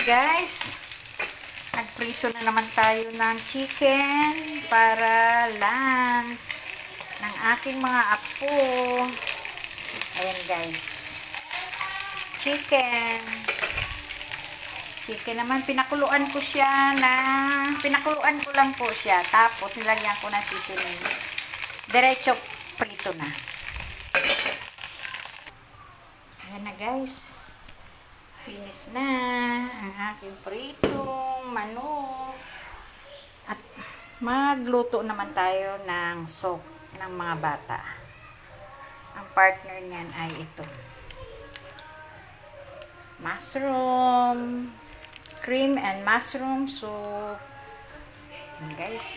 Guys, nagprito na naman tayo ng chicken para lunch ng aking mga apo. Ayan guys, chicken naman, pinakuluan ko lang po siya, tapos nilagyan ko ng seasoning, diretso prito na. Ayan na guys, finish na ang aking pritong manok. At magluto naman tayo ng soup ng mga bata. Ang partner niyan ay ito, mushroom, cream and mushroom soup. Ayan guys,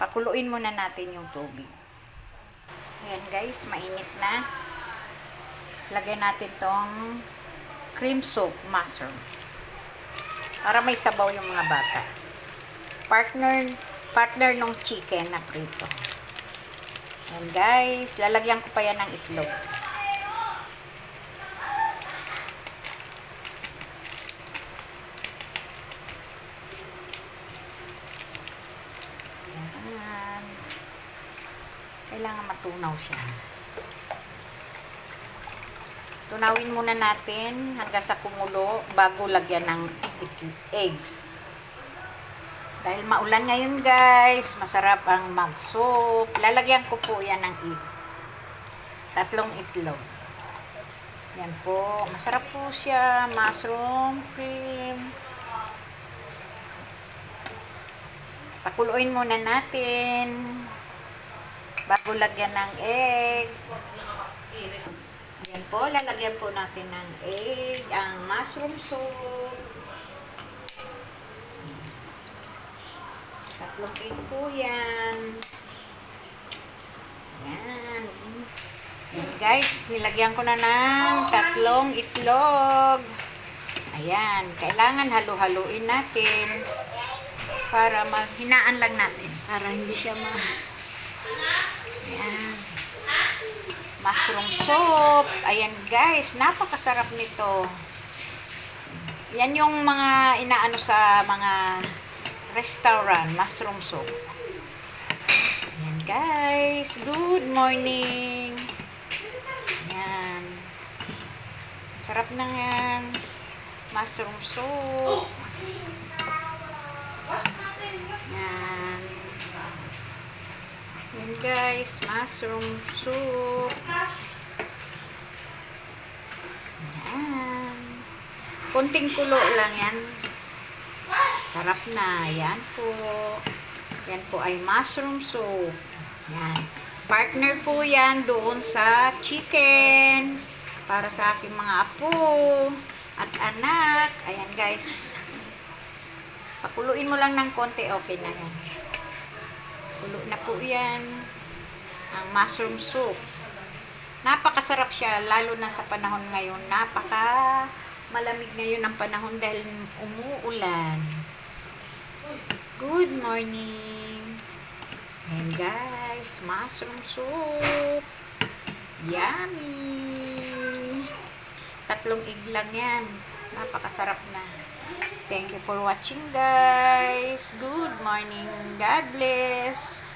pakuluin muna natin yung tubig. Ayan guys, mainit na. Lagyan natin tong cream soup, mushroom, para may sabaw yung mga bata. Partner ng chicken na prito. Ayan guys, lalagyan ko pa yan ng itlog. Ayan. Kailangan matunaw siya. Tunawin muna natin hanggang sa kumulo bago lagyan ng eggs. Dahil maulan ngayon guys, masarap ang mag-soup. Lalagyan ko po yan ng egg. 3 itlog. Yan po. Masarap po siya. Mushroom, cream. Pakuluin muna natin bago lagyan ng egg. Yan po, lalagyan po natin ng egg, ang mushroom soup. 3 egg po yan. Yan. Yan guys, nilagyan ko na ng 3 itlog. Ayan, kailangan halu-haluin natin para maghinaan lang natin, para hindi siya Ayan. Mushroom soup. Ayan guys, napakasarap nito. Yan yung mga inaano sa mga restaurant, mushroom soup. Ayan guys, good morning. Ayan. Sarap na yan. Mushroom soup. Ayan. Ayan guys, mushroom soup. Ayan. Kunting kulo lang yan. Sarap na. Ayan po. Yan po ay mushroom soup. Ayan. Partner po yan doon sa chicken. Para sa aking mga apo at anak. Ayan guys. Pakuluin mo lang ng konti. Okay na yan. Kulo na po yan. Ang mushroom soup. Napakasarap siya, lalo na sa panahon ngayon. Malamig ngayon ang panahon dahil umuulan. Good morning. Ayan guys, mushroom soup. Yummy. 3 egg lang yan. Napakasarap na. Thank you for watching guys. Good morning. God bless.